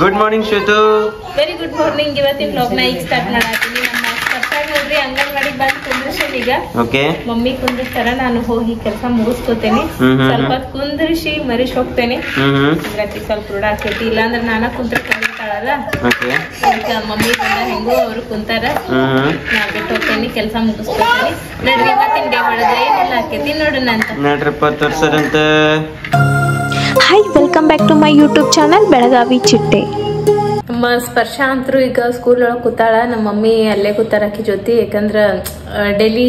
Good morning Shwetu. Very good morning. ಇವತ್ತಿನ vlog ನ ಈಗ ಸ್ಟಾರ್ಟ್ ಮಾಡಾತೀನಿ. ನಮ್ಮ ಕರ್ತಾಗ ನೋಡ್ರಿ ಅಂಗನವಾಡಿ ಬಂದ್ ಕುಂದ್ರಿಸಿ ಈಗ ಓಕೆ ಮಮ್ಮಿ ಕುಂದ್ರಿಸ್ತಾರ, ನಾನು ಹೋಗಿ ಕೆಲಸ ಮುಗಿಸ್ಕೋತೇನೆ. ಸ್ವಲ್ಪ ಕುಂದ್ರಿಸಿ ಮರಿಸಿ ಹೋಗ್ತೇನೆ. ಅದ್ರಾಕಿ ಸ್ವಲ್ಪ ರೂಢ ಆಕೈತಿ, ಇಲ್ಲಾಂದ್ರೆ ನಾನ ಕುಂತ್ರ ಕುಂದಿರ್ತಾಳಲ್ಲ. ಈಗ ಮಮ್ಮಿ ಬಂದ ಹೆಂಗೋ ಅವ್ರು ಕುಂತಾರ, ನಾ ಬಿಟ್ಟು ಹೋಗ್ತೇನೆ, ಕೆಲಸ ಮುಗಿಸ್ಕೋತೇನೆ. ನಡ್ರಿ ಇವತ್ತಿನ ಡೇ ಒಳಗೆ ಏನೆಲ್ಲ ಆಕೈತಿ ನೋಡೋಣ ಅಂತ. ನಡ್ರಪ್ಪ ತೋರ್ಸರಂತ. Hi, welcome back to my YouTube channel Belagavi Chitte. ನಮ್ಮ ಸ್ಪರ್ಶ ಅಂತರೂ ಈಗ ಸ್ಕೂಲ್ ಒಳಗೆ ಕೂತಾಳ, ನಮ್ಮ ಮಮ್ಮಿ ಅಲ್ಲೇ ಕೂತಾರ ಆಕಿ ಜೊತೆ. ಯಾಕಂದ್ರೆ ಡೈಲಿ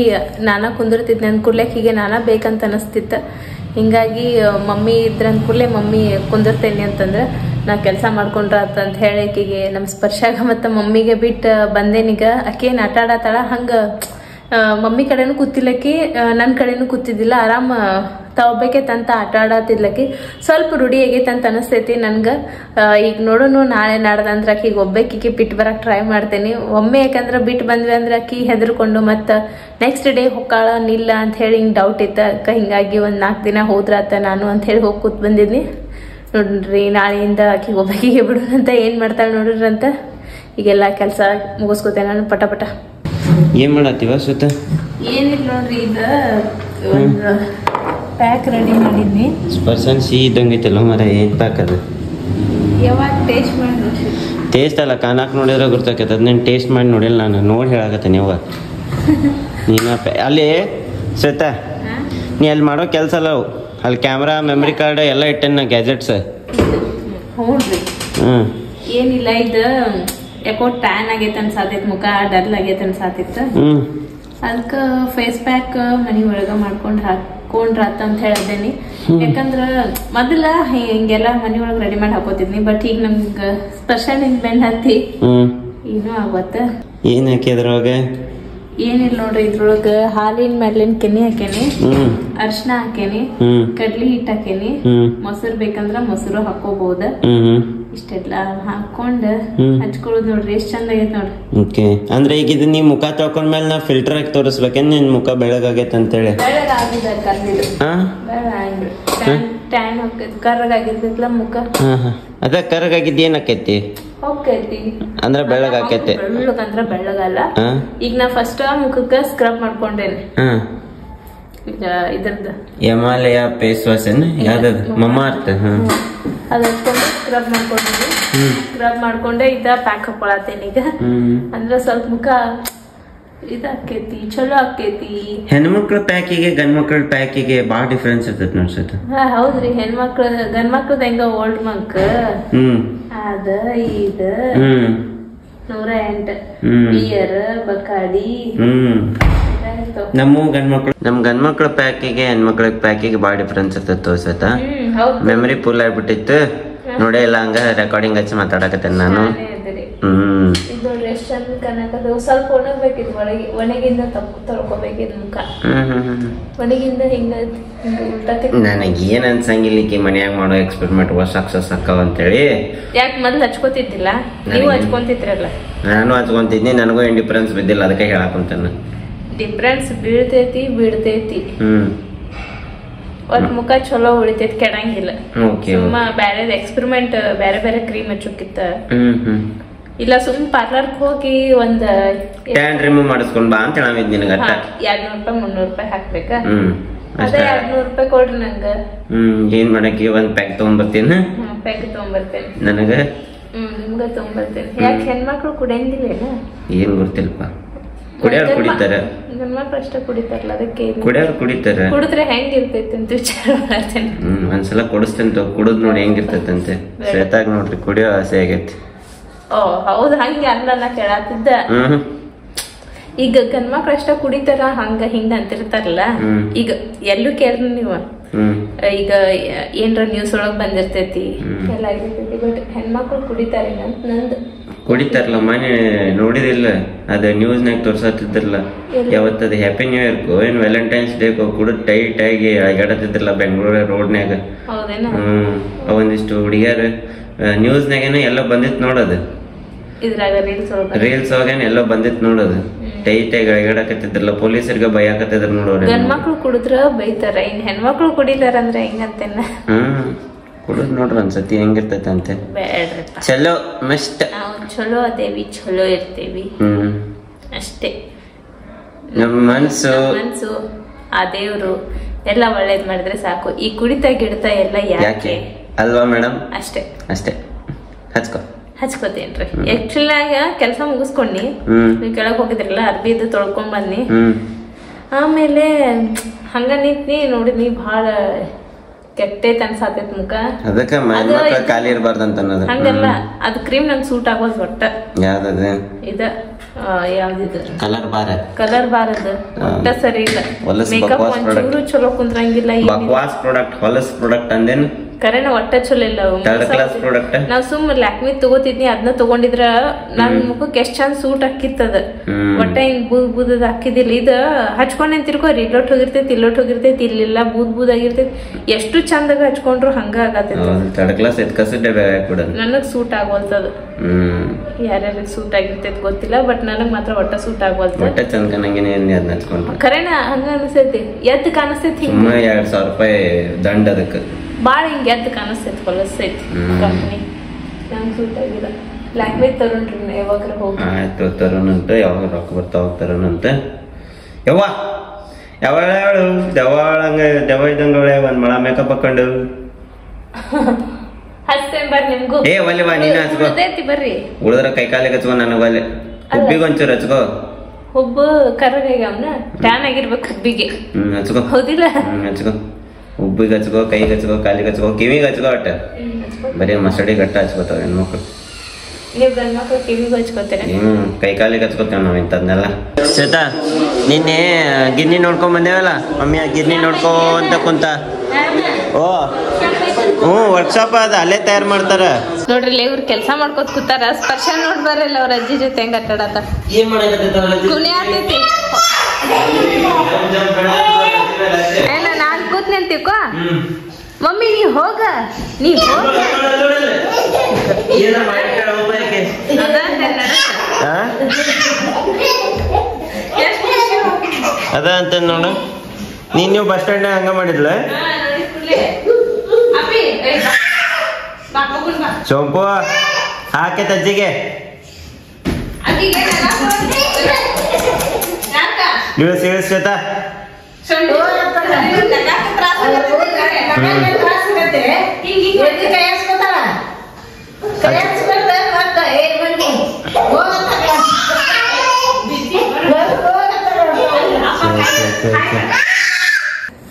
ನಾನಾ ಕುಂದಿರ್ತಿದ್ನೆ ಅಂದ ಕೂಡ್ಲೆ ಹೀಗೆ ನಾನಾ ಬೇಕಂತ ಅನಿಸ್ತಿತ್ತು. ಹಿಂಗಾಗಿ ಮಮ್ಮಿ ಇದ್ರ ಅಂದ ಕೂಡ್ಲೆ ಮಮ್ಮಿ ಕುಂದಿರ್ತೇನೆ ಅಂತಂದ್ರೆ ನಾ ಕೆಲಸ ಮಾಡ್ಕೊಂಡ್ರ ಅಂತ ಹೇಳಿ ಆಕಿಗೆ ನಮ್ಮ ಸ್ಪರ್ಶಾಗ ಮತ್ತು ಮಮ್ಮಿಗೆ ಬಿಟ್ಟು ಬಂದೇನೀಗ. ಆಕೇನು ಆಟ ಆಡತ್ತಾಳ, ಹಂಗೆ ಮಮ್ಮಿ ಕಡೆನೂ ಕೂತಿಲ್ಲಕಿ, ನನ್ನ ಕಡೆನೂ ಕೂತಿದ್ದಿಲ್ಲ. ಆರಾಮ ತಾವೊಬ್ಬಕ್ಕೆ ತಂತ ಆಟ ಆಡತ್ತಿದ್ಲಕಿ. ಸ್ವಲ್ಪ ರೂಢಿ ಆಗೈತೆ ಅಂತ ಅನಿಸ್ತೈತಿ ನನ್ಗೆ. ಈಗ ನೋಡೋನು ನಾಳೆ ನಾಡ್ದಂದ್ರೆ ಆಕಿಗೆ ಒಬ್ಬಾಕಿಗೆ ಬಿಟ್ಟು ಬರಕ್ಕೆ ಟ್ರೈ ಮಾಡ್ತೇನೆ. ಒಮ್ಮೆ ಯಾಕಂದ್ರೆ ಬಿಟ್ಟು ಬಂದ್ವಿ ಅಂದ್ರೆ ಆಕಿ ಹೆದರ್ಕೊಂಡು ಮತ್ತು ನೆಕ್ಸ್ಟ್ ಡೇ ಹೊಕ್ಕಾಳ ನಿಲ್ಲ ಅಂತ ಹೇಳಿ ಹಿಂಗೆ ಡೌಟ್ ಇತ್ತು ಅಕ್ಕ. ಹಿಂಗಾಗಿ ಒಂದು 4 ದಿನ ಹೋದ್ರಾತ ನಾನು ಅಂತ ಹೇಳಿ ಹೋಗಿ ಕೂತ್ ಬಂದಿದ್ನಿ. ನೋಡ್ರಿ ನಾಳೆಯಿಂದ ಆಕಿಗೆ ಒಬ್ಬಾಕಿಗೆ ಬಿಡೋಣ ಅಂತ ಏನು ಮಾಡ್ತಾಳೆ ನೋಡ್ರಿ ಅಂತ. ಈಗೆಲ್ಲ ಕೆಲಸ ಮುಗಿಸ್ಕೋತೇನೆ ನಾನು ಪಟ ಪಟ. ಏನ್ ಮಾಡತ್ತೀವ ಸುತ್ತ? ಏನಿಲ್ಲ ನೋಡ್ರಿ, ಇದು ಒಂದು ಪ್ಯಾಕ್ ರೆಡಿ ಮಾಡಿದ್ನಿ. ಪರ್ಸನ್ ಸಿ ಇದ್ದಂಗೆ ಐತಲ್ಲ ಮರ. ಏನ್ ಪ್ಯಾಕ್ ಅದು? ಯಾವಾಗ ಟೇಸ್ಟ್ ಮಾಡಿ ನೋಡಿ. ಟೇಸ್ಟ್ ಅಲ್ಲ, ಕಾಣಾಕ್ ನೋಡಿದ್ರೆ ಗೊತ್ತಾಕೈತೆ. ಅದನ್ನ ಟೇಸ್ಟ್ ಮಾಡಿ ನೋಡಿಲ್ಲ ನಾನು, ನೋಡಿ ಹೇಳಾಕತ್ತೆ ನೀವು. ನೀನ ಅಲ್ಲಿ ಶ್ವೇತಾ, ನೀ ಅಲ್ಲಿ ಮಾಡೋ ಕೆಲಸ ಅಲ್ಲ ಅವು. ಅಲ್ಲಿ ಕ್ಯಾಮ್ರಾ, ಮೆಮರಿ ಕಾರ್ಡ್ ಎಲ್ಲ ಇಟ್ಟೇನ ಗ್ಯಾಜೆಟ್ಸ್. ಹ್ಞೂನ್ರಿ. ಏನಿಲ್ಲ, ಇದು ಯಾಕೋ ಟ್ಯಾನ್ ಆಗೈತೆ ಅನ್ಸಾತೈತಿ, ಮುಖ ಡಲ್ ಆಗೈತೆ ಅನ್ಸಾತಿತ್ತು. ಅದಕ್ಕೆ ಫೇಸ್ ಪ್ಯಾಕ್ ಮನಿ ಒಳಗ ಮಾಡ್ಕೊಂಡು ಹಾಕೊಂಡ್ರಾತ ಅಂತ ಹೇಳಿದ್ದೇನಿ. ಯಾಕಂದ್ರ ಮೊದಲ ಹಿಂಗೆಲ್ಲ ಮನಿ ಒಳಗ ರೆಡಿ ಮಾಡಿ ಹಾಕೋತಿದ್ನಿ. ಬಟ್ ಈಗ ನಮ್ಗ ಸ್ಪೆಷಲ್ ಬೆಂಡ್ ಹತ್ತಿ ಏನೂ ಆಗತ್ತ. ಏನ್ ಹಾಕಿದ್ರೊಳಗ? ಏನಿಲ್ಲ ನೋಡ್ರಿ, ಇದ್ರೊಳಗ ಹಾಲಿನ ಮೆರ್ಲಿನ ಕೆನೆ ಹಾಕೇನಿ, ಅರ್ಶಿನ ಹಾಕೇನಿ, ಕಡ್ಲಿ ಹಿಟ್ಟು ಹಾಕೇನಿ, ಮೊಸರು ಬೇಕಂದ್ರ ಮೊಸರು ಹಾಕೋಬಹುದು. ಇಷ್ಟೆಲ್ಲ ಹಾಕೊಂಡ್ ಹಚ್ಕೊಳ್ಳೋದು ನೋಡ್ರಿ, ಎಷ್ಟ್ ಚಂದ ಆಗೈತೆ ನೋಡ್ರಿ. ಓಕೆ, ಅಂದ್ರೆ ಈಗ ಇದು ನೀವ್ ಮುಖ ತೊಳ್ಕೊಂಡ್ಮೇಲೆ ನಾ ಫಿಲ್ಟರ್ ಹಾಕಿ ತೋರಿಸ್ಬೇಕೇನ್ ನಿನ್ ಮುಖ ಬೆಳಗಾಗೈತೆ ಅಂತೇಳಿ? ಬೆಳಗಾಗಿದೆ ಕರ್ದಿದ್ದು, ಟ್ಯಾನ್ ಹೋಗ್ತೈತಿ, ಕರ್ರಗಾಗಿರ್ತೈತ್ಲ ಮುಖ. ಅದ ಕರ್ರಗಾಗಿದ್ದು ಏನ್ ಆಕೈತಿ? ಹೋಗ್ತೈತಿ ಅಂದ್ರೆ ಬೆಳಗಾಕೈತಿ. ಬೆಳ್ಳಗಂದ್ರ ಬೆಳ್ಳಗಲ್ಲ. ಈಗ ನಾ ಫಸ್ಟ್ ಮುಖಕ್ಕ ಸ್ಕ್ರಬ್ ಮಾಡ್ಕೊಂಡೇನಿ. ಇದ್ರದ್ದು ಹಿಮಾಲಯ ಫೇಸ್ ವಾಶ್ ಏನ ಯಾವ್ದದು? ಮಮಾರ್ತ್. ಅದ್ ಹಚ್ಕೊಂಡು ಸ್ಕ್ರಬ್ ಮಾಡ್ಕೊಂಡಿದ್ವಿ. ಸ್ಕ್ರಬ್ ಮಾಡ್ಕೊಂಡೆ ಇದ ಪ್ಯಾಕ್ ಹಾಕೊಳತ್ತೇನಿ ಈಗ. ಅಂದ್ರೆ ಸ್ವಲ್ಪ ಮುಖ ಇದಾಕೈತಿ, ಚಲೋ ಆಕೈತಿ. ಹೆಣ್ಮಕ್ಳ ಪ್ಯಾಕಿಗೆ ಗಂಡ್ಮಕ್ಳ ಪ್ಯಾಕಿಗೆ ಬಾಳ ಡಿಫ್ರೆನ್ಸ್ ಇರ್ತೈತಿ ನೋಡ್ಸೈತಿ. ಹೌದ್ರಿ, ಹೆಣ್ಮಕ್ಳ ಗಂಡ್ಮಕ್ಳದ ಹೆಂಗ ಓಲ್ಡ್ ಮಂಕ್ ಅದ ಇದ 108 ಬಿಯರ್ ಬಕಾಡಿ. ನಮ್ಮ ಗಂಡ್ಮಕ್ಳ ಪ್ಯಾಕಿಗೆ ಹೆಣ್ಮಕ್ಳ ಪ್ಯಾಕಿಗೆ ಬಾಳ ಡಿಫ್ರೆನ್ಸ್ ಇರ್ತೈತಿ ತೋರ್ಸೈತ. ಮೆಮರಿ ಫುಲ್ ಆಗ್ಬಿಟ್ಟಿತ್ತು, ನೋಡೇ ಇಲ್ಲ. ಹಂಗ ರೆಕಾರ್ಡಿಂಗ್ ಹಚ್ಚಿ ಮಾತಾಡಕತ್ತೇನೆ ನಾನು. ಸ್ವಲ್ಪ ಒಣಗ್ಬೇಕಿದ್, ಒಣಗಿಂದ ತೊಳ್ಕೊಬೇಕಿದ್ ಮುಖ. ಒಣಗಿಂದ ಹಿಂಗ ನನಗೆ ಏನ್ ಅನ್ಸಂಗಿಲ್ಲ ಮನ್ಯಾಗ ಮಾಡೋ ಎಕ್ಸ್ಪೆರಿಮೆಂಟ್ ಸಕ್ಸಸ್ ಆಕಾವ ಅಂತೇಳಿ. ಯಾಕೆ ಮೊದ್ಲು ಹಚ್ಕೋತಿದ್ದಿಲ್ಲ? ನೀವು ಹಚ್ಕೊಂತಿದ್ರಲ್ಲ. ನಾನು ಹಚ್ಕೊಂತಿದ್ನಿ, ನನಗೂ ಏನ್ ಡಿಫ್ರೆನ್ಸ್ ಬಿದ್ದಿಲ್ಲ, ಅದಕ್ಕೆ ಹೇಳಾಕಂತೇನೆ. ಡಿಫ್ರೆನ್ಸ್ ಬೀಳ್ತೈತಿ ಬಿಡ್ತೈತಿ. ಒಟ್ ಮುಖ ಚಲೋ ಉಳಿತೈತಿ, ಕೆಡಂಗಿಲ್ಲ. ಸುಮ್ಮ ಬ್ಯಾರೆ ಎಕ್ಸ್ಪೆರಿಮೆಂಟ್ ಬೇರೆ ಬೇರೆ ಕ್ರೀಮ್ ಹಚ್ಚೋಕಿತ್ತ. ಇಲ್ಲ ಸುಮ್ ಪಾರ್ಲರ್ಗೆ ಹೋಗಿ ಒಂದ್ ಟ್ಯಾನ್ ರಿಮೂವ್ ಮಾಡಿಸ್ಕೊಂಡ್ ಬಾ ಅಂತ ಹೇಳಿದ್ ನಿನಗ. 200 ರೂಪಾಯಿ 300 ರೂಪಾಯಿ ಹಾಕ್ಬೇಕಾ? ಅದೇ 200 ರೂಪಾಯಿ ಕೊಡ್ರಿ ನಂಗ. ಏನ್ ಮಾಡಕ್ಕೆ ಒಂದ್ ಪ್ಯಾಕ್ ತಗೊಂಡ್ಬರ್ತೀನಿ. ಪ್ಯಾಕ್ ತಗೊಂಡ್ಬರ್ತೇನೆ ನನಗ. ನಿಮ್ಗ ತಗೊಂಡ್ಬರ್ತೇನೆ. ಯಾಕೆ ಹೆಣ್ಮಕ್ಳು ಕುಡಿಯಂಗಿಲ್ಲೇನ? ಏನ್ ಗೊತ್ತಿಲ್ಲಪ್ಪ. ಕುಡಿಯೋರು ಕುಡಿತಾರ, ಗಂಡ್ಮಕ್ಳು ಅಷ್ಟೇ ಕುಡಿತಾರಲ್ಲ, ಅದಕ್ಕೆ ಕುಡಿಯೋರು ಕುಡಿತಾರ. ಕುಡಿದ್ರೆ ಹೆಂಗ್ ಇರ್ತೈತಿ ಅಂತ ವಿಚಾರ ಮಾಡ್ತೇನೆ. ಒಂದ್ಸಲ ಕುಡಿಸ್ತೇನೆ, ಕುಡಿದ್ ನೋಡಿ ಹೆಂಗಿರ್ತೈತಂತೆ. ಶ್ವೇತಾಗ ನೋಡ್ರಿ ಕುಡಿಯೋ ಆಸೆ ಆಗೈತಿ. ಓ ಹೌದ್, ಹಂಗೆ ಅಲ್ಲ ಕೇಳಾತಿದ್ದ. ಈಗ ಗಂಡ್ಮಕ್ಳು ಅಷ್ಟ ಕುಡಿತಾರ ಹಂಗ ಹಿಂಗ ಅಂತಿರ್ತಾರಲ್ಲ. ಈಗ ಎಲ್ಲೂ ಕೇಳ್ರಿ ನೀವು, ಈಗ ಏನ್ರ ನ್ಯೂಸ್ ಒಳಗ್ ಬಂದಿರ್ತೈತಿ ಎಲ್ಲ ಆಗಿರ್ತೈತಿ. ಬಟ್ ಹೆಣ್ಮಕ್ಳು ಕುಡಿತಾರ ನಂದು. ಕುಡಿತಾರಲ್ಲ, ಮನೆ ನೋಡಿದಿಲ್ಲ ಅದ ನ್ಯೂಸ್ನಾಗ ತೋರ್ಸತ್ತಿದ್ರಲ್ಲ. ಯಾವತ್ತದ ಹ್ಯಾಪಿ ನ್ಯೂ ಇಯರ್ಕೋ ಏನ್ ವ್ಯಾಲೆಂಟೈನ್ಸ್ ಡೇಕೋ ಕುಡಿದ್ ಟೈಟ್ ಆಗಿ ಅಗಾಡತ್ತಿದ್ರಲ್ಲ ಬೆಂಗಳೂರ ರೋಡ್ನ್ಯಾಗ. ಒಂದಿಷ್ಟು ಹುಡುಗಿಯರ್ ನ್ಯೂಸ್ನಾಗೇನ ಎಲ್ಲ ಬಂದಿತ್ ನೋಡೋದು. ರೀಲ್ಸ್ ಒಳಗೇನ ಎಲ್ಲ ಬಂದಿತ್ ನೋಡೋದು. ಟೈಟ್ ಆಗಿ ಅಗಾಡಕತ್ತಿದ್ರಲ್ಲ, ಪೊಲೀಸರಿಗೆ ಬೈಯಾಕತ್ತಿದ್ರ ನೋಡೋರು. ಗಂಡ್ಮಕ್ಳು ಕುಡಿದ್ರ ಬೈತಾರ, ಇನ್ ಹೆಣ್ಮಕ್ಳು ಕುಡಿತಾರ ಅಂದ್ರೆ ಹೆಂಗಂತೇನ. ಕುಡಿದ್ ನೋಡ್ರಿ ಒಂದ್ಸತಿ ಹೆಂಗಿರ್ತೈತೆ ಅಂತೆ. ಬೇಡ್ರಪ್ಪ, ಚಲೋ ಮಸ್ತ್. ನಾವು ಚಲೋ ಅದೇವಿ, ಚಲೋ ಇರ್ತೇವಿ ಅಷ್ಟೇ. ನಮ್ಮ ಮನ್ಸು ಆ ದೇವ್ರು ಎಲ್ಲ ಒಳ್ಳೇದ್ ಮಾಡಿದ್ರೆ ಸಾಕು. ಈ ಕುಡಿತ ಗಿಡತ ಎಲ್ಲ ಯಾಕೆ ಅಲ್ವಾ ಮೇಡಮ್? ಅಷ್ಟೇ ಅಷ್ಟೇ. ಹಚ್ಕೋತೇನ್ರಿ. ಆಕ್ಚುಲಿ ಕೆಲಸ ಮುಗಿಸ್ಕೊಂಡಿ ನೀವ್ ಕೆಳಗ್ ಹೋಗಿದ್ರಲ್ಲ, ಅರ್ಬಿದು ತೊಳ್ಕೊಂಡ್ ಬನ್ನಿ. ಆಮೇಲೆ ಹಂಗ ನಿಂತ್ನಿ ನೋಡಿದ್ನಿ, ಭಾಳ ಕೆಟ್ಟೈತ್ ಅನ್ಸಾತೈತ್ ಮುಖ. ಅದಕ್ಕೆ ಖಾಲಿ ಇರ್ಬಾರ್ದಂತ ಅನ್ನೋದು. ಹಂಗಲ್ಲ, ಅದು ಕ್ರೀಮ್ ನಂಗೆ ಸೂಟ್ ಆಗೋದ್ ಒಟ್ಟ. ಯಾವ್ದದ ಇದ ಯಾವ್ದಿದ್ ಕಲರ್ ಬಾರದು ಒಟ್ಟ ಸರಿ ಇಲ್ಲ. ಮೇಕಪ್ ಒಂಚೂರು ಚಲೋ ಕುಂದ್ರಂಗಿಲ್ಲ. ಬಕ್ವಾಸ್ ಪ್ರಾಡಕ್ಟ್, ಹೊಲಸ್ ಪ್ರಾಡಕ್ಟ್ ಅಂದೇನು ಕರೆನ ಒಟ್ಟ ಚಲೋ ಇಲ್ಲ. ನಾವ್ ಸುಮ್ ಲ್ಯಾಕ್ಮಿ ತಗೋತಿದ್ನಿ, ಅದನ್ನ ತಗೊಂಡಿದ್ರ ನನ್ ಮುಖಕ್ಕೆ ಎಷ್ಟ್ ಚಂದ ಸೂಟ್ ಹಾಕಿತ್ತದ. ಒಟ್ಟ ಹಿಂಗ್ ಬೂದ್ ಹಾಕಿದಿಲ್ಲ. ಇದ ಹಚ್ಕೊಂಡ್ ತಿರ್ಕೋರಿ, ಇಲ್ಲೊಟ್ ಹೋಗಿರ್ತೈತಿ ಇಲ್ಲಿಲ್ಲ ಬೂದ್ ಆಗಿರ್ತೈತಿ. ಎಷ್ಟು ಚಂದಾಗ ಹಚ್ಕೊಂಡ್ರು ಹಂಗ ಆಗತೈತಿ. ನನಗ್ ಸೂಟ್ ಆಗೋಲ್ತದ. ಯಾರ್ಯಾರಿಗೆ ಸೂಟ್ ಆಗಿರ್ತೈತಿ ಗೊತ್ತಿಲ್ಲ, ಬಟ್ ನನಗ್ ಮಾತ್ರ ಒಟ್ಟ ಸೂಟ್ ಆಗೋಲ್ತ. ಕರೆನ ಹಂಗ ಅನಿಸ್ತೈತಿ. ಎದ್ ಕಾಣಿಸ್ತೈತಿ 2000 ರೂಪಾಯಿ ದಂಡ ಅದಕ್ಕೆ. ಬಾಳ ಹಿಂಗ ಎದ್ದು ಕಾಣಿಸ್ತೈತಿ, ಹೊಲಸೈತಿ ಕಂಪ್ನಿ. ನಂಗೆ ಸೂಟ್ ಆಗಿಲ್ಲ. ಲ್ಯಾಕ್ಮಿ ತರುಣ್ರಿ ಯಾವಾಗ್ರ ಹೋಗಿ. ಆಯ್ತು ತರುಣಂತ, ಯಾವಾಗ ರೊಕ್ಕ ಬರ್ತಾವ ತರುಣಂತ. ಯವ್ವ ಯಾವಳು ದೆವ್ವ ಇದ್ದಂಗ ಒಂದ್ ಮಳ ಮೇಕಪ್ ಹಾಕೊಂಡು ಹಚ್ತೇನ್ ಬರ್ರಿ ನಿಮ್ಗೂ. ಏ ಒಲೆ ಬಾ, ನೀನ ಹಚ್ಕೋ. ಬರ್ರಿ ಉಳಿದ್ರ ಕೈ ಕಾಲಿಗೆ ಹಚ್ಕೋ. ನನಗ ಒಲೆ ಹುಬ್ಬಿಗೆ ಒಂಚೂರು ಹಚ್ಕೋ. ಹುಬ್ಬು ಕರ್ರಗ ಅವನ ಟ್ಯಾನ್ ಆಗಿರ್ಬೇಕು ಹುಬ್ಬಿಗೆ. ಹಚ್ಕೋ. ಹೌದಿಲ್ಲ? ಹಚ್ಕೋ. ಉಬ್ಬಿಗೆ ಹಚ್ಕೋ, ಕೈಗೆ ಹಚ್ಕೋ, ಕಾಲಿಗೆ ಹಚ್ಕೋ, ಕಿವಿಗೆ ಹಚ್ಕೋ. ಒಟ್ಟ ಬರೀ ಮಸಡಿ ಗಟ್ಟ ಹಚ್ಕೋತಾವ ಹೆಣ್ಮಕ್ಳು. ನೀವ್ ಗಂಡ್ ಮಕ್ಳು ಕಿವಿಗೆ ಹಚ್ಕೋತೀರ? ಕೈ ಕಾಲಿಗೆ ಹಚ್ಕೋತೇವ್ ನಾವ್ ಇಂಥದ್ನೆಲ್ಲ. ಶ್ವೇತಾ, ನಿನ್ನೆ ಗಿರ್ನಿ ನೋಡ್ಕೊಂಡ್ ಬಂದೇವಲ್ಲ, ಮಮ್ಮಿ ಆ ಗಿರ್ನಿ ನೋಡ್ಕೊಂತ ಕುಂತ. ಓ ವರ್ಕ್ಶಾಪ್ ಅದ, ಅಲ್ಲೇ ತಯಾರು ಮಾಡ್ತಾರ ನೋಡ್ರಿ. ಇವ್ರು ಕೆಲಸ ಮಾಡ್ಕೋತ ಕೂತಾರ. ಸ್ಪರ್ಶ ನೋಡ್ ಬರಲ್ಲ ಅವ್ರ ಅಜ್ಜಿ ಜೊತೆ ಹೆಂಗ್ ಆಟಾಡತ್ತ. ಏನ್ ಮಾಡಕತ್ತೈತಿ? ಕುಣಿ ಆತೈತಿ. ನಾನ್ ಕೂತ್ ನಿಂತಿಕೋ. ಮಮ್ಮಿ ನೀ ಹೋಗ, ಅದ ಅಂತ ನೋಡ. ನೀವು ಬಸ್ ಸ್ಟ್ಯಾಂಡ್ ಹಂಗ ಮಾಡಿದ್ಲ? ಸೋಂಪು ಹಾಕೆ ತಜ್ಜಿಗೆ ಇಳಿಸ್ ಶ್ವೇತಾ.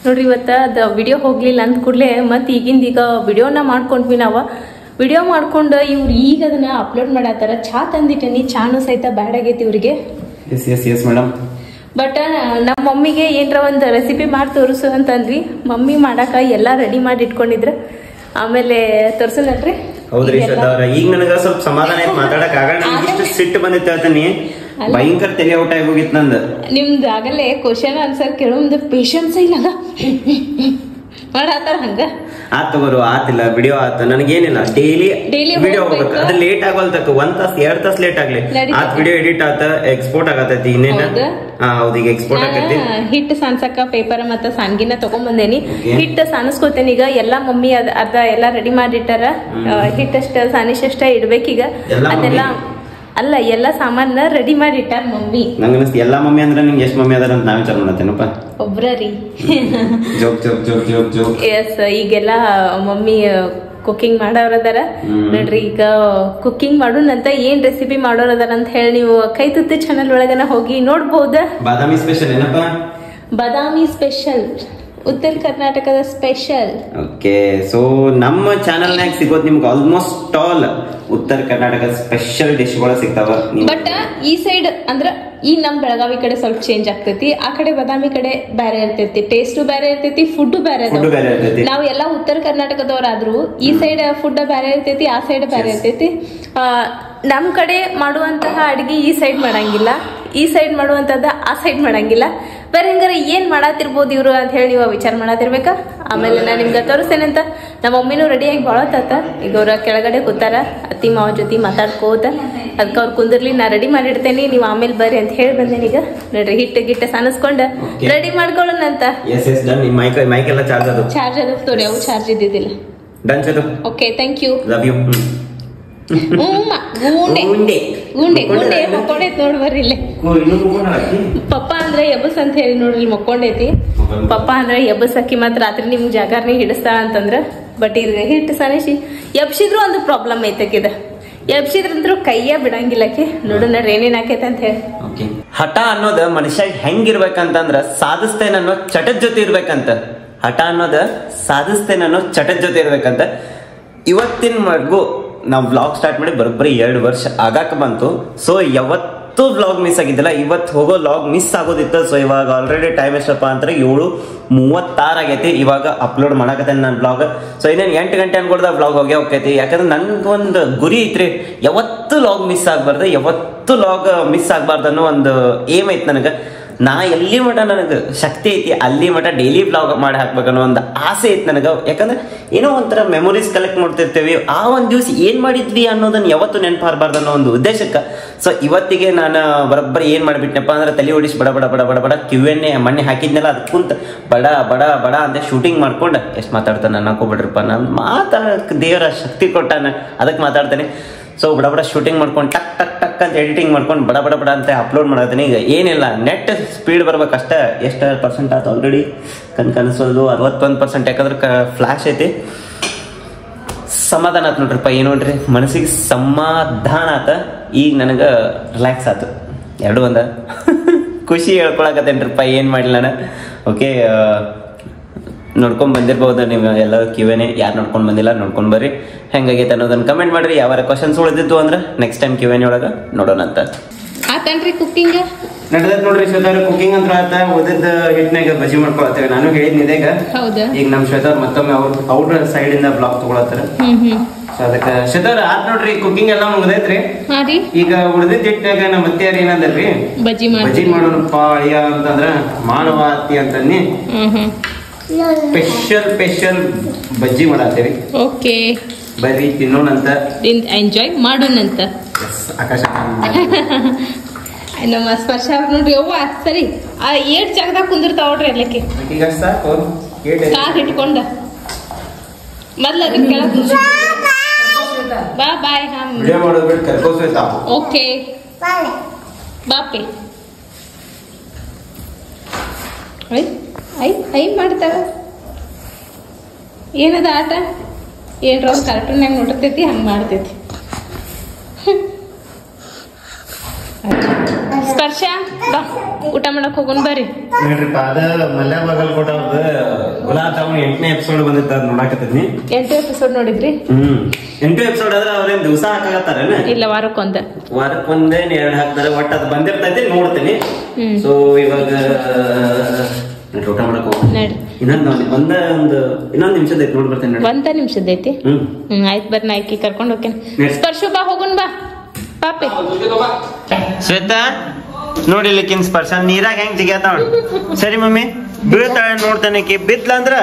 ನೋಡ್ರಿ, ಇವತ್ತ ಅದ ವಿಡಿಯೋ ಹೋಗ್ಲಿಲ್ಲ ಅಂದ ಕೂಡ್ಲೆ ಮತ್ತೆ ಈಗ ವಿಡಿಯೋನ ಮಾಡ್ಕೊಂಡ್ವಿ. ವಿಡಿಯೋ ಮಾಡ್ಕೊಂಡು ಇವ್ರು ಈಗ ಅದನ್ನ ಅಪ್ಲೋಡ್ ಮಾಡತ್ತಾರ. ಚಾ ತಂದಿಟ್ಟನಿ, ಚಾನು ಸಹಿತ ಬ್ಯಾಡ್ ಆಗೈತಿ ಇವ್ರಿಗೆ. ಬಟ್ ನಮ್ಮ ಮಮ್ಮಿಗೆ ಏನರ ಒಂದು ರೆಸಿಪಿ ಮಾಡಿ ತೋರಿಸು ಅಂತಂದ್ವಿ. ಮಮ್ಮಿ ಮಾಡಾಕ ಎಲ್ಲಾ ರೆಡಿ ಮಾಡಿ ಇಟ್ಕೊಂಡಿದ್ರ. ಆಮೇಲೆ ತೋರ್ಸಲ್ರಿ. ಹೌದ್ರಿ ಈಗ ನನಗ ಸ್ವಲ್ಪ ಸಮಾಧಾನ ಮಾತಾಡಕ್ ಆಗಲ್ಲ. ಸಿಟ್ಟು ಬಂದಿತ್ತು ಹೇಳ್ತೀನಿ, ಭಯಂಕರ ತಲೆ ಔಟ್ ಆಗಿ ಹೋಗಿತ್ತು ನಂದು. ನಿಮ್ದು ಆಗಲೇ ಕ್ವಶನ್ ಆನ್ಸರ್ ಕೇಳೋ ಪೇಶನ್ಸ್ ಇಲ್ಲ ಮಾಡಾತಾರ ಹಂಗ. ಆತ್ ತಗೋರು, ಆತಿಲ್ಲ ವಿಡಿಯೋ ಆತ. ನನಗೇನಿಲ್ಲ, ಡೈಲಿ ವಿಡಿಯೋ ಹೋಗ್ಬೇಕು. ಅದು ಲೇಟ್ ಆಗೋಲ್ತಕ್ಕ 1 ತಾಸ್ 2 ತಾಸ್ ಲೇಟ್ ಆಗ್ಲಿ. ಆತ್ ವಿಡಿಯೋ ಎಡಿಟ್ ಆತ, ಎಕ್ಸ್ಪೋರ್ಟ್ ಆಗತೈತಿ. ಇನ್ನೇನ ಹೌದು, ಈಗ ಎಕ್ಸ್ಪೋರ್ಟ್ ಆಗೈತಿ. ಹಿಟ್ ಸಾನ್ಸಕ್ಕ ಪೇಪರ್ ಮತ್ತ ಸಾನ್ಗಿನ ತಗೊಂಡ್ ಬಂದೇನಿ. ಹಿಟ್ ಸಾನಿಸ್ಕೋತೇನಿ. ಈಗ ಎಲ್ಲಾ ಮಮ್ಮಿ ಅರ್ಧ ಎಲ್ಲಾ ರೆಡಿ ಮಾಡಿಟ್ಟಾರ. ಹಿಟ್ ಅಷ್ಟ ಸಾನಿಶಷ್ಟ ಇಡ್ಬೇಕೀಗ. ಅದೆಲ್ಲ ಅಲ್ಲ, ಎಲ್ಲಾ ಸಾಮಾನ ರೆಡಿ ಮಾಡಿ ಇಟ್ಟಾರ ಮಮ್ಮಿ. ನಂಗೆ ಎಲ್ಲಾ ಮಮ್ಮಿ ಅಂದ್ರೆ ನಿಮ್ಗೆ ಎಷ್ಟು ಮಮ್ಮಿ ಅದಾರ ಅಂತ ನಾವ್ ವಿಚಾರ ಮಾಡತ್ತೇನಪ್ಪ. ಒಬ್ರ ರೀ. ಎಸ್, ಈಗೆಲ್ಲಾ ಮಮ್ಮಿ ಕುಕಿಂಗ್ ಮಾಡೋರದಾರ ನೋಡ್ರಿ. ಈಗ ಕುಕಿಂಗ್ ಮಾಡೋಣಂತ ಏನ್ ರೆಸಿಪಿ ಮಾಡೋರದಾರ ಅಂತ ಹೇಳಿ ನೀವು ಕೈ ತುತ್ತಿ ಚಾನಲ್ ಒಳಗನ ಹೋಗಿ ನೋಡ್ಬಹುದ. ಬಾದಾಮಿ ಸ್ಪೆಷಲ್ ಏನಪ್ಪ? ಬಾದಾಮಿ ಸ್ಪೆಷಲ್, ಉತ್ತರ ಕರ್ನಾಟಕದ ಸ್ಪೆಷಲ್. ಓಕೆ, ಸೊ ನಮ್ಮ ಚಾನಲ್ ನಾಗ ಸಿಗೋದು ನಿಮ್ಗೆ ಆಲ್ಮೋಸ್ಟ್ ಆಲ್ ಉತ್ತರ ಕರ್ನಾಟಕ ಸ್ಪೆಷಲ್ ಡಿಶ್ ಗಳು ಸಿಗ್ತಾವ. ಬಟ್ ಈ ಸೈಡ್ ಅಂದ್ರ ಈ ನಮ್ ಬೆಳಗಾವಿ ಕಡೆ ಸ್ವಲ್ಪ ಚೇಂಜ್ ಆಗ್ತೈತಿ. ಆ ಕಡೆ ಬಾದಾಮಿ ಕಡೆ ಬೇರೆ ಇರ್ತೈತಿ. ಟೇಸ್ಟು ಬೇರೆ ಇರ್ತೈತಿ, ಫುಡ್ ಬೇರೆ ಇರ್ತೈತಿ. ನಾವ್ ಎಲ್ಲಾ ಉತ್ತರ ಕರ್ನಾಟಕದವ್ರಾದ್ರು ಈ ಸೈಡ್ ಫುಡ್ ಬೇರೆ ಇರ್ತೈತಿ, ಆ ಸೈಡ್ ಬೇರೆ ಇರ್ತೈತಿ. ನಮ್ ಕಡೆ ಮಾಡುವಂತಹ ಅಡಿಗೆ ಈ ಸೈಡ್ ಮಾಡಂಗಿಲ್ಲ, ಈ ಸೈಡ್ ಮಾಡುವಂತದ್ದ ಆ ಸೈಡ್ ಮಾಡಂಗಿಲ್ಲ. ಬೇರೆ ಹಂಗಾರ ಏನ್ ಮಾಡಾತಿರ್ಬೋದು ಇವ್ರು ಅಂತ ಹೇಳಿ ನೀವು ವಿಚಾರ ಮಾಡಾತಿರ್ಬೇಕ. ಆಮೇಲೆ ನಾ ನಿಮ್ಗೆ ತೋರಿಸ್ತೇನಂತ. ನಮ್ಮ ಮಮ್ಮಿನೂ ರೆಡಿಯಾಗಿ ಬಾಳತ್ತಾತ. ಈಗ ಅವ್ರ ಕೆಳಗಡೆ ಕೂತಾರ, ಅತ್ತಿ ಮಾವ ಜೊತೆ ಮಾತಾಡ್ಕೋತ. ಅದಕ್ಕೆ ಅವ್ರು ಕುಂದಿರ್ಲಿ, ನಾ ರೆಡಿ ಮಾಡಿಡ್ತೇನೆ, ನೀವು ಆಮೇಲೆ ಬರ್ರಿ ಅಂತ ಹೇಳಿ ಬಂದೇನಿ. ಈಗ ನೋಡ್ರಿ, ಹಿಟ್ಟು ಸಾನಿಸ್ಕೊಂಡ ರೆಡಿ ಮಾಡ್ಕೊಳ್ಳೋಣಂತ. ಚಾರ್ಜ್ ಅದು ತೋರಿ, ಅವು ಚಾರ್ಜ್ ಇದ್ದಿದ್ದಿಲ್ಲ. Done sir. Okay thank you. Love you. Gunde ಮಕ್ಕೊಂಡೈತಿ ನೋಡ್ ಬರ್ರಿ ಇಲ್ಲಿ. ಪಪ್ಪ ಅಂದ್ರೆ ಎಬ್ಬಸ್ ಅಂತ ಹೇಳಿ ನೋಡ್ರಿ ಮಕ್ಕೊಂಡೈತಿ. ಪಪ್ಪ ಅಂದ್ರೆ ಎಬ್ಬಸಕ್ಕಿ ಮತ್ ರಾತ್ರಿ ನಿಮ್ಗೆ ಜಾಗರ್ನಿ ಹಿಡಿಸ್ತಾಳ ಅಂತಂದ್ರ. ಬಟ್ ಈಗ ಹಿಟ್ಟು ಸನೇಶಿ ಎಬ್ಸಿದ್ರು ಒಂದು ಪ್ರಾಬ್ಲಮ್ ಐತಕಿದ. ಎಬ್ಸಿದ್ರಂದ್ರು ಕೈಯ ಬಿಡಂಗಿಲ್ಲಕಿ. ನೋಡೋಣ ಏನೇನ್ ಆಕೈತೆ ಅಂತ ಹೇಳಿ. ಹಠ ಅನ್ನೋದ ಮನುಷ್ಯ ಹೆಂಗಿರ್ಬೇಕಂತಂದ್ರ ಸಾಧಿಸ್ತೇನನ್ನೋ ಚಟದ ಜೊತೆ ಇರ್ಬೇಕಂತ. ಹಠ ಅನ್ನೋದ ಸಾಧಿಸ್ತೇನನ್ನೋ ಚಟದ ಜೊತೆ ಇರ್ಬೇಕಂತ. ಇವತ್ತಿನ ಮಗು ನಾವು ವ್ಲಾಗ್ ಸ್ಟಾರ್ಟ್ ಮಾಡಿ ಬರೋಬ್ಬರಿ 2 ವರ್ಷ ಆಗಾಕ ಬಂತು. ಸೊ ಯಾವತ್ತೂ ವ್ಲಾಗ್ ಮಿಸ್ ಆಗಿದ್ದಿಲ್ಲ. ಇವತ್ತು ಹೋಗೋ ವ್ಲಾಗ್ ಮಿಸ್ ಆಗೋದಿತ್ತು. ಸೊ ಇವಾಗ ಆಲ್ರೆಡಿ ಟೈಮ್ ಎಷ್ಟಪ್ಪ ಅಂದ್ರೆ 7:36 ಆಗೈತಿ. ಇವಾಗ ಅಪ್ಲೋಡ್ ಮಾಡಕತ್ತೇನೆ ನಾನು ವ್ಲಾಗ್. ಸೊ ಇನ್ನೇನು 8 ಗಂಟೆ ಅನ್ಕೊಡ್ದ ವ್ಲಾಗ್ ಹೋಗೇ ಹೋಗ್ತೈತಿ. ಯಾಕಂದ್ರೆ ನನ್ಗೊಂದು ಗುರಿ ಐತ್ರಿ, ಯಾವತ್ತೂ ವ್ಲಾಗ್ ಮಿಸ್ ಆಗ್ಬಾರ್ದು, ಯಾವತ್ತೂ ವ್ಲಾಗ್ ಮಿಸ್ ಆಗ್ಬಾರ್ದು ಅನ್ನೋ ಒಂದು ಏಮ್ ಐತಿ ನನಗೆ. ನಾ ಎಲ್ಲಿ ಮಠ ನನಗೆ ಶಕ್ತಿ ಐತಿ ಅಲ್ಲಿ ಮಠ ಡೈಲಿ ವ್ಲಾಗ್ ಮಾಡಿ ಹಾಕ್ಬೇಕನ್ನೋ ಒಂದು ಆಸೆ ಐತಿ ನನಗೆ. ಯಾಕಂದ್ರೆ ಏನೋ ಒಂಥರ ಮೆಮೊರೀಸ್ ಕಲೆಕ್ಟ್ ಮಾಡ್ತಿರ್ತೀವಿ. ಆ ಒಂದು ದಿವಸ ಏನ್ ಮಾಡಿದ್ವಿ ಅನ್ನೋದನ್ನ ಯಾವತ್ತು ನೆನಪಾಗಬಾರ್ದು ಅನ್ನೋ ಒಂದು ಉದ್ದೇಶಕ್ಕೆ. ಸೊ ಇವತ್ತಿಗೆ ನಾನು ಬರೋಬ್ಬರಿ ಏನ್ ಮಾಡಿಬಿಟ್ನಪ್ಪ ಅಂದ್ರೆ ತಲೆ ಓಡಿಸಿ ಬಡ ಬಡ ಬಡ ಬಡ ಬಡ ಕಿವೆಣ್ಣೆ ಮಣ್ಣೆ ಹಾಕಿದ್ನೆಲ್ಲ ಅದಕ್ಕೆ ಕುಂತ ಬಡ ಬಡ ಬಡ ಅಂತ ಶೂಟಿಂಗ್ ಮಾಡ್ಕೊಂಡು ಎಷ್ಟು ಮಾತಾಡ್ತಾನೆ ನನ್ನ ಹಾಕೋಬಿಡ್ರಪ್ಪ. ನಾನು ಮಾತಾಡಕ್ಕೆ ದೇವರ ಶಕ್ತಿ ಕೊಟ್ಟಾನ, ಅದಕ್ಕೆ ಮಾತಾಡ್ತೇನೆ. ಸೊ ಬಡ ಬಡ ಶೂಟಿಂಗ್ ಮಾಡ್ಕೊಂಡು ಟಕ್ ಟಕ್ ಟಕ್ ಅಂತ ಎಡಿಟಿಂಗ್ ಮಾಡ್ಕೊಂಡು ಬಡ ಬಡ ಬಡ ಅಂತ ಅಪ್ಲೋಡ್ ಮಾಡತ್ತೀನಿ. ಈಗ ಏನಿಲ್ಲ, ನೆಟ್ ಸ್ಪೀಡ್ ಬರ್ಬೇಕಷ್ಟ. ಎಷ್ಟು % ಆಯ್ತು ಆಲ್ರೆಡಿ ಕನ್ಸೋದು 61%. ಯಾಕಂದ್ರೆ ಫ್ಲಾಶ್ ಐತಿ. ಸಮಾಧಾನ ಆಯ್ತು ನೋಡ್ರಿಪ್ಪ. ಏನು ನೋಡ್ರಿ, ಮನಸ್ಸಿಗೆ ಸಮಾಧಾನ ಆತ. ಈಗ ನನಗೆ ರಿಲ್ಯಾಕ್ಸ್ ಆಯ್ತು. 2 ಒಂದ ಖುಷಿ ಹೇಳ್ಕೊಳಕತ್ತೇನ್ರಿಪ್ಪ. ಏನು ಮಾಡಿಲ್ಲ ನಾನು. ಓಕೆ, ನೋಡ್ಕೊಂಡ್ ಬಂದಿರ್ಬೋದು ನೀವು ಎಲ್ಲ. ಕ್ಯೂಎನ್ಎ ಯಾರು ನೋಡ್ಕೊಂಡು ಬಂದಿಲ್ಲ ನೋಡ್ಕೊಂಡು ಬರ್ರಿ. ಹೆಂಗಾಗೈತೆ ಅನ್ನೋದನ್ನ ಕಮೆಂಟ್ ಮಾಡ್ರಿ. ಯಾವಾರ ಕ್ವಶನ್ಸ್ ಉಳಿದಿತ್ತು ಅಂದ್ರೆ ನೆಕ್ಸ್ಟ್ ಟೈಮ್ ಕ್ಯೂಎನ್ಎ ಒಳಗ ನೋಡೋಣ ಅಂತ. ಆತನ್ರಿ ಕುಕಿಂಗ್ ನಡೆದತ್ ನೋಡ್ರಿ. ಶ್ವೇತಾರ ಕುಕಿಂಗ್ ಅಂತ ಆತ. ಉಳಿದ ಹಿಟ್ನಾಗ ಬಜ್ಜಿ ಮಾಡ್ಕೊಳತ್ತೇವೆ. ನಾನು ಹೇಳಿದ್ನಿದೆ ಈಗ ನಮ್ ಶ್ವೇತಾರ್ ಮತ್ತೊಮ್ಮೆ ಅವ್ರ ಸೈಡ್ ಇಂದ ಬ್ಲಾಗ್ ತಗೊಳತ್ತಾರ. ಸೊ ಅದಕ್ಕೆ ಶ್ವೇತಾರ ಆತ್ ನೋಡ್ರಿ. ಕುಕಿಂಗ್ ಎಲ್ಲ ಮುಗ್ದೈತ್ರಿ. ಈಗ ಉಳಿದಿದ್ದ ಹಿಟ್ನಾಗ ನಮ್ಮ ಅತ್ತಿಯಾರ ಏನಂದ್ರಿ, ಬಜ್ಜಿ ಮಾಡೋಣಪ್ಪ ಅಳಿಯ ಅಂತಂದ್ರ ಮಾನವ ಅತ್ತಿ ಅಂತಂದಿ ಸ್ಪೆಷಲ್ ಬಜ್ಜಿ ಮಾಡತ್ತೇವಿ. ಓಕೆ, ಬರ್ರಿ ತಿನ್ನೋಣಂತ, ಎಂಜಾಯ್ ಮಾಡೋಣಂತ. ಆಕಾಶ ನಮ್ಮ ಸ್ಪರ್ಶ ನೋಡ್ರಿ. ಅವ್ವ ಸರಿ ಏಟ್ ಜಾಗದಾಗ ಕುಂದಿರ್ತಾವ ನೋಡ್ರಿ. ಅಲ್ಲಕ್ಕೆ ಕಾರ್ ಇಟ್ಕೊಂಡ ಮೊದ್ಲು ಅದನ್ನ ಕೆಳಗ್ ಬಾ ಬಾಯ್. ಓಕೆ ಬಾಪಿ ಐ ಮಾಡ್ತಾರ. ಏನದ ಆಟ? ಏನ್ರ ಒಂದು ಕಾರ್ಟೂನ್ಯಾಗ ನೋಡಿರ್ತೈತಿ, ಹಂಗೆ ಮಾಡ್ತೈತಿ. ಸ್ಪರ್ಶ ಬಾ ಊಟ ಮಾಡಕ್ ಹೋಗೋಣ ಬರ್ರಿ. ನೋಡ್ರಿಪ್ಪ, ಅದ ಮಲ್ಯ ಬಗಲ್ ಕೊಟ್ಟ ಗುಲಾಬ್ ಜಾಮೂನ್ 8ನೇ ಎಪಿಸೋಡ್ ಬಂದಿತ್ತ ನೋಡಾಕತ್ತೀನಿ. 8 ಎಪಿಸೋಡ್ ನೋಡಿದ್ರಿ? 8 ಎಪಿಸೋಡ್ ಆದ್ರೆ ಅವ್ರೇನ್ ದಿವಸ ಹಾಕಾಕತ್ತಾರೇನ? ಇಲ್ಲ, ವಾರಕ್ಕೊಂದೇ 2 ಹಾಕ್ತಾರೆ. ಒಟ್ಟು ಅದು ಬಂದಿರ್ತೈತಿ, ನೋಡ್ತೀನಿ. ಸೊ ಇವಾಗ ಊಟ ಮಾಡಕ್ ಹೋಗೋಣ. ಇನ್ನೊಂದ್ ನಿಮಿಷದ ಐತಿ, ನೋಡಿ ಬರ್ತೇನೆ. 1 ನಿಮಿಷದ ಐತಿ. ಆಯ್ತು ಬರ್ರಿ, ನಾ ಆಕಿ ಕರ್ಕೊಂಡು ಹೋಗ್ತೇನೆ. ಸ್ಪರ್ಶು ಬಾ ಹೋಗೋಣ ಬಾ ಪಾಪಿ. ಶ್ವೇತಾ ನೋಡಿಲಿಕ್ಕಿನ್ ಸ್ಪರ್ಶ ನೀರಾಗ ಹೆಂಗ್ ಜಿಗ್ಯಾತಾವ. ಸರಿ ಮಮ್ಮಿ ಬೀಳ್ತಾಳೆ ನೋಡ್ತಾನೆ. ಆಕಿ ಬಿದ್ಲ ಅಂದ್ರ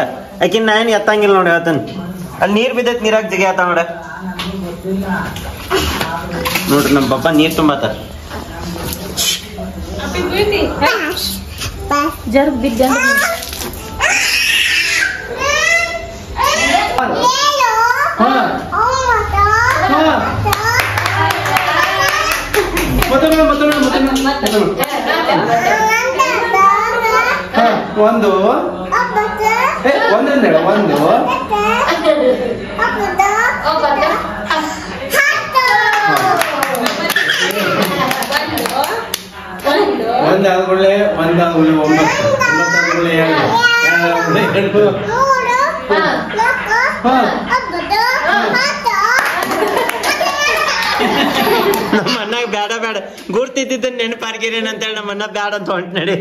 ಆಕಿನ್ ನಾ ಏನ್ ಎತ್ತಂಗಿಲ್ಲ ನೋಡಿ. ಹೇಳ್ತಾನ ಅಲ್ಲಿ ನೀರ್ ಬಿದ್ದೈತಿ, ನೀರಾಗ ಜಿಗ್ಯಾತಾವ ನೋಡ. ನೋಡ್ರಿ ನಮ್ಮ ಪಪ್ಪ ನೀರ್ ತುಂಬಾತಾರ. ಜರ್ ಬಿದ್ದ ಒಂದು ಒಂದಾದ್ಕೊಳ್ಳೆ 9 ನಮ್ಮ ಅಣ್ಣಾಗ ಬ್ಯಾಡ ಬ್ಯಾಡ ಗುರ್ತಿದ್ದ ನೆನಪಾರ್ಗಿರೇನ ಅಂತೇಳಿ ನಮ್ಮ ಅಣ್ಣ ಬ್ಯಾಡ ಅಂತ ಹೊಂಟ ನಡಿ.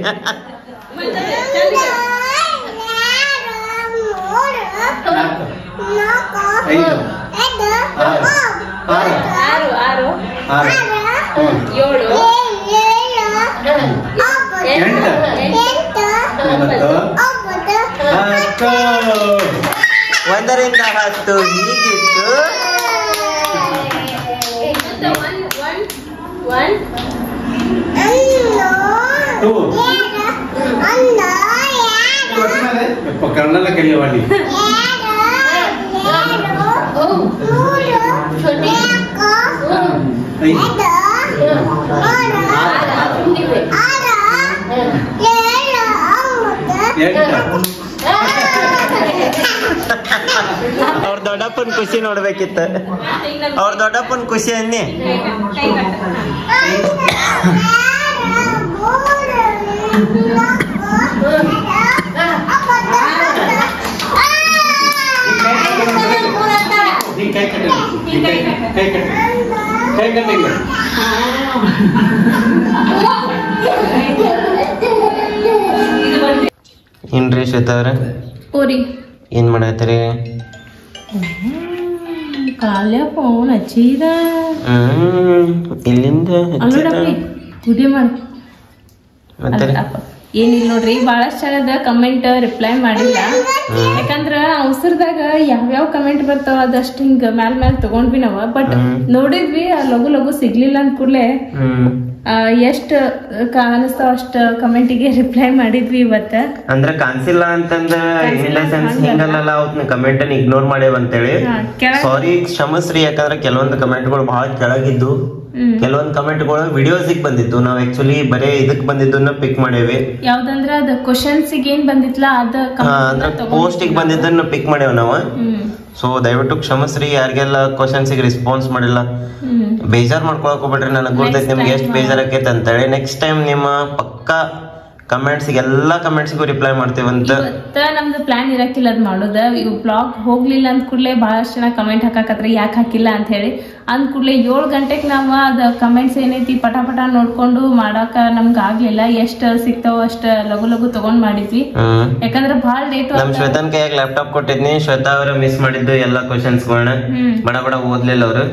ಒಂದರಿಂದ 10 ಹೀಗಿತ್ತು. ಕನ್ನಡ ಕಲಿಯವಾಡಿ ಅವ್ರ ದೊಡ್ಡಪ್ಪನ ಖುಷಿ ನೋಡ್ಬೇಕಿತ್ತ. ಅವ್ರ ದೊಡ್ಡಪ್ಪನ ಖುಷಿ ಅನ್ನಿ. ಏನ್ರಿ ಶ್ವೇತಾ ಅವ್ರ ಪೂರಿ ಏನ್ ಮಾಡತ್ತೀರಿ? ಕಾಲ್ಯ ಫೋನ್ ಹಚ್ಚಿದ ಇಲ್ಲಿಂದ ಕುದಿ ಮಾಡಿ ಮತ್ತೆ ಏನಿಲ್ಲ ನೋಡ್ರಿ, ಬಹಳಷ್ಟು ಜನದ ಕಮೆಂಟ್ ರಿಪ್ಲೈ ಮಾಡಿಲ್ಲ. ಯಾಕಂದ್ರ ಅವಸರದಾಗ ಯಾವ್ಯಾವ ಕಮೆಂಟ್ ಬರ್ತಾವ ಅದಷ್ಟು ಹಿಂಗ ಮ್ಯಾಲ್ ತಗೊಂಡ್ವಿ ನಾವ. ಬಟ್ ನೋಡಿದ್ವಿ ಲಘು ಲಘು ಸಿಗ್ಲಿಲ್ಲ ಅಂದ ಕೂಡ್ಲೆ ಎಷ್ಟ್ ಕಾಣಿಸ್ತಾವ ಅಷ್ಟ ಕಮೆಂಟಿಗೆ ರಿಪ್ಲೈ ಮಾಡಿದ್ವಿ ಇವತ್ತ. ಅಂದ್ರ ಕಾಣಿಸಿಲ್ಲ ಅಂತಂದ್ರ ಹಿಂಗಲ್ಲ ಅವ್ನ ಕಮೆಂಟ್ ಅನ್ನ ಇಗ್ನೋರ್ ಮಾಡೇವ್ ಅಂತೇಳಿ ಸಾರಿ ಕ್ಷಮಸ್ರಿ. ಯಾಕಂದ್ರ ಕೆಲವೊಂದು ಕಮೆಂಟ್ಗಳು ಬಹಳ ಕೆಳಗಿದ್ದು, ಕೆಲವೊಂದ್ ಕಮೆಂಟ್ಗಳು ವಿಡಿಯೋಸ್ ಬಂದಿತ್ತು. ನಾವ್ ಆಕ್ಚುಲಿ ಬರೇ ಇದಕ್ ಬಂದಿದ್ದನ್ನ ಪಿಕ್ ಮಾಡೇವಿ. ಯಾವ್ದಂದ್ರ ಅದ ಕ್ವಶನ್ಸ್ ಏನ್ ಬಂದಿತ್ಲಾ ಅದ ಅಂದ್ರ ಪೋಸ್ಟ್ ಬಂದಿದ್ದನ್ನ ಪಿಕ್ ಮಾಡೇವ್ ನಾವ್. ಸೊ ದಯವಿಟ್ಟು ಕ್ಷಮಸ್ರಿ, ಯಾರಿಗೆಲ್ಲ ಕ್ವಶನ್ಸ್ ರೆಸ್ಪಾನ್ಸ್ ಮಾಡಿಲ್ಲ ಬೇಜಾರ್ ಮಾಡ್ಕೊಳಕ್ ಹೋಗ್ಬಿಟ್ರಿ. ನನಗ್ ಗೊತ್ತೈತಿ ನಿಮ್ಗೆ ಎಷ್ಟು ಬೇಜಾರ್ ಆಕೈತೆ ಅಂತೇಳಿ. ನೆಕ್ಸ್ಟ್ ಟೈಮ್ ನಿಮ್ಮ ಪಕ್ಕಾ ಕಮೆಂಟ್ಸ್ ಎಲ್ಲಾ ಕಮೆಂಟ್ಸ್ಗೂ ರಿಪ್ಲೈ ಮಾಡ್ತೇವಂತ. ನಮ್ದು ಪ್ಲಾನ್ ಇರಕ್ಕಿಲ್ಲ ಅದ್ ಮಾಡೋದ. ಇವ್ ಬ್ಲಾಗ್ ಹೋಗ್ಲಿಲ್ಲ ಅಂದ ಕೂಡ್ಲೆ ಬಹಳಷ್ಟು ಜನ ಕಮೆಂಟ್ ಹಾಕಾಕತ್ರಿ ಯಾಕೆ ಹಾಕಿಲ್ಲ ಅಂತ ಹೇಳಿ. ಅಂದ್ ಕೂಡ್ಲೆ 7 ಗಂಟೆಗೆ ನಾವ್ ಅದ ಕಮೆಂಟ್ಸ್ ಏನೈತಿ ಪಟ ನೋಡ್ಕೊಂಡು ಮಾಡಾಕ ನಮ್ಗ ಆಗ್ಲಿಲ್ಲ. ಎಷ್ಟ್ ಸಿಗ್ತಾವ ಅಷ್ಟ ಲಘು ಲಘು ತಗೊಂಡ್ ಮಾಡಿದ್ವಿ. ಯಾಕಂದ್ರ ಬಹಳ ಲೇಟ್. ನಮ್ ಶ್ವೇತನ್ ಕೈಯಾಗ ಲ್ಯಾಪ್ಟಾಪ್ ಕೊಟ್ಟಿದ್ನಿ. ಶ್ವೇತಾ ಅವ್ರ ಮಿಸ್ ಮಾಡಿದ್ದು ಎಲ್ಲಾ ಕ್ವಶನ್ಸ್ ಗಳನ್ನ ಬಡ ಓದ್ಲಿಲ್ಲ ಅವ್ರು.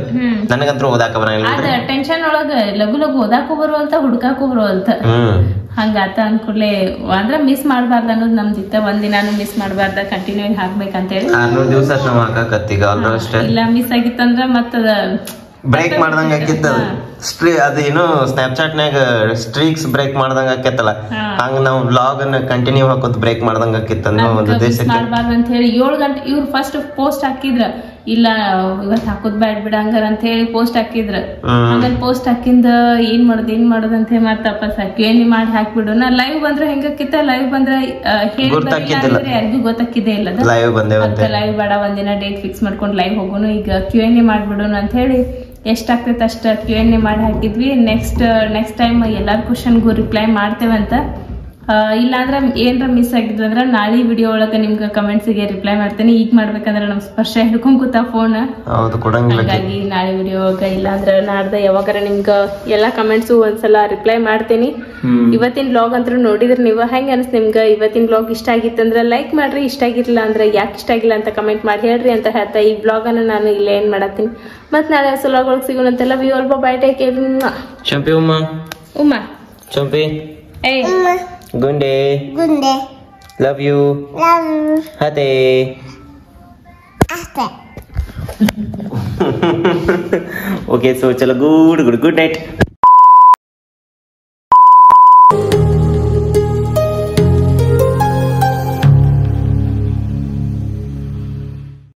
ನನಗಂತೂ ಓದಾಕ ಬರಂಗಿಲ್ಲ. ಅದ ಟೆನ್ಷನ್ ಒಳಗ ಲಘು ಲಘು ಓದಾಕು ಬರುವಲ್ತ ಹುಡ್ಕಾಕು ಬರುವಲ್ತ. ಹಂಗಾತ ಅನ್ಕೂಡ್ಲೆ ಅಂದ್ರ ಮಿಸ್ ಮಾಡ್ಬಾರ್ದ ಅನ್ನೋದು ನಮ್ದಿತ್ತ. ಒಂದಿನಾನು ಮಿಸ್ ಮಾಡ್ಬಾರ್ದ, ಕಂಟಿನ್ಯೂ ಹಾಕ್ಬೇಕಂತೇಳಿ 600 ದಿವಸ ನಾವ್ ಹಾಕಕತ್ತೀಗ ಆಲ್ಮೋಸ್ಟ್. ಇಲ್ಲ ಮಿಸ್ ಆಗಿತ್ತಂದ್ರ ಮತ್ತದ ಬ್ರೇಕ್ ಮಾಡ್ದಂಗ ಆಕಿತ್ತ. ಅದೇನು ಸ್ನ್ಯಾಪ್ಚಾಟ್ ನಾಗ ಸ್ಟ್ರೀಕ್ಸ್ ಬ್ರೇಕ್ ಮಾಡ್ದಂಗ ಆಕೈತಲ್ಲ, ಹಂಗ ನಾವ್ ವ್ಲಾಗ್ ಅನ್ನ ಕಂಟಿನ್ಯೂ ಹಾಕೋದ್ ಬ್ರೇಕ್ ಮಾಡ್ದಂಗ ಆಕಿತ್ತ. ಒಂದು ದೇಶಕ್ಕೆ ಮಾಡ್ಬಾರ್ದ ಅಂತ ಹೇಳಿ 7 ಗಂಟೆ ಇವ್ರು ಫಸ್ಟ್ ಪೋಸ್ಟ್ ಹಾಕಿದ್ರ. ಇಲ್ಲ ಇವತ್ ಹಾಕೋದ್ ಬ್ಯಾಡ್ ಬಿಡ ಹಂಗಾರ ಅಂತ ಹೇಳಿ ಪೋಸ್ಟ್ ಹಾಕಿದ್ರ. ಆಮೇಲೆ ಪೋಸ್ಟ್ ಹಾಕಿಂದ ಏನ್ ಮಾಡೋದ್ ಅಂತ ಹೇಳಿ ಮತ್ತೆ ವಾಪಸ್ ಹಾಕಿ ಮಾಡಿ ಹಾಕ್ಬಿಡು. ನಾ ಲೈವ್ ಬಂದ್ರೆ ಹೆಂಗಾಕಿತ್ತ, ಲೈವ್ ಬಂದ್ರೆ ಯಾರಿಗೂ ಗೊತ್ತಾಕಿದ್ದೇ ಇಲ್ಲ. ಲೈವ್ ಬೇಡ, ಒಂದಿನ ಡೇಟ್ ಫಿಕ್ಸ್ ಮಾಡ್ಕೊಂಡು ಲೈವ್ ಹೋಗೋನು, ಈಗ Q&A ಮಾಡ್ಬಿಡೋನು ಅಂತ ಹೇಳಿ ಎಷ್ಟಾಗ್ತೈತೆ ಅಷ್ಟ Q&A ಮಾಡಿ ಹಾಕಿದ್ವಿ. ನೆಕ್ಸ್ಟ್ ಟೈಮ್ ಎಲ್ಲಾರ ಕ್ವಶನ್ಗೂ ರಿಪ್ಲೈ ಮಾಡ್ತೇವಂತ. ಇಲ್ಲಾಂದ್ರ ಏನ್ರ ಮಿಸ್ ಆಗಿದ್ವಿ ಅಂದ್ರ ನಾಳೆ ವಿಡಿಯೋ ಒಳಗ ನಿಮ್ಗ ಕಮೆಂಟ್ಸ್ ಗೆ ರಿಪ್ಲೈ ಮಾಡ್ತೇನೆ. ಈಗ ಮಾಡ್ಬೇಕಂದ್ರ ನಮ್ ಸ್ಪರ್ಶ ಹಿಡ್ಕೊಂಡ್ ಕೂತ ಫೋನ್. ಹಾಗಾಗಿ ನಾಳೆ ವಿಡಿಯೋ ಒಳಗ ಇಲ್ಲಾಂದ್ರ ನಾಡ್ದ ಯಾವಾಗಾರ ನಿಮ್ಗ ಎಲ್ಲಾ ಕಮೆಂಟ್ಸ್ ಒಂದ್ಸಲ ರಿಪ್ಲೈ ಮಾಡ್ತೇನಿ. ಇವತ್ತಿನ ಬ್ಲಾಗ್ ಅಂತೂ ನೋಡಿದ್ರ ನೀವು ಹೆಂಗ ಅನ್ಸ್ ನಿಮ್ಗ ಇವತ್ತಿನ ಬ್ಲಾಗ್ ಇಷ್ಟ ಆಗಿತ್ತಂದ್ರ ಲೈಕ್ ಮಾಡ್ರಿ. ಇಷ್ಟ ಆಗಿರ್ಲಿಲ್ಲ ಅಂದ್ರ ಯಾಕೆ ಇಷ್ಟ ಆಗಿಲ್ಲ ಅಂತ ಕಮೆಂಟ್ ಮಾಡಿ ಹೇಳ್ರಿ ಅಂತ ಹೇಳ್ತಾ ಈ ಬ್ಲಾಗ್ ಅನ್ನ ನಾನು ಇಲ್ಲೇ ಏನ್ ಮಾಡತ್ತೀನಿ. ಮತ್ ನಾಳೆ ಹೊಸ ಸಿಗೋಣಂತೆಲ್ಲ viewer bye take care. Champi ಉಮ್ಮ ಚಂಪಿ ಗುಂಡೆ ಲವ್ ಯು ಹತೆ. ಓಕೆ, ಸೊ ಚಲೋ ಗುಡ್ ನೈಟ್.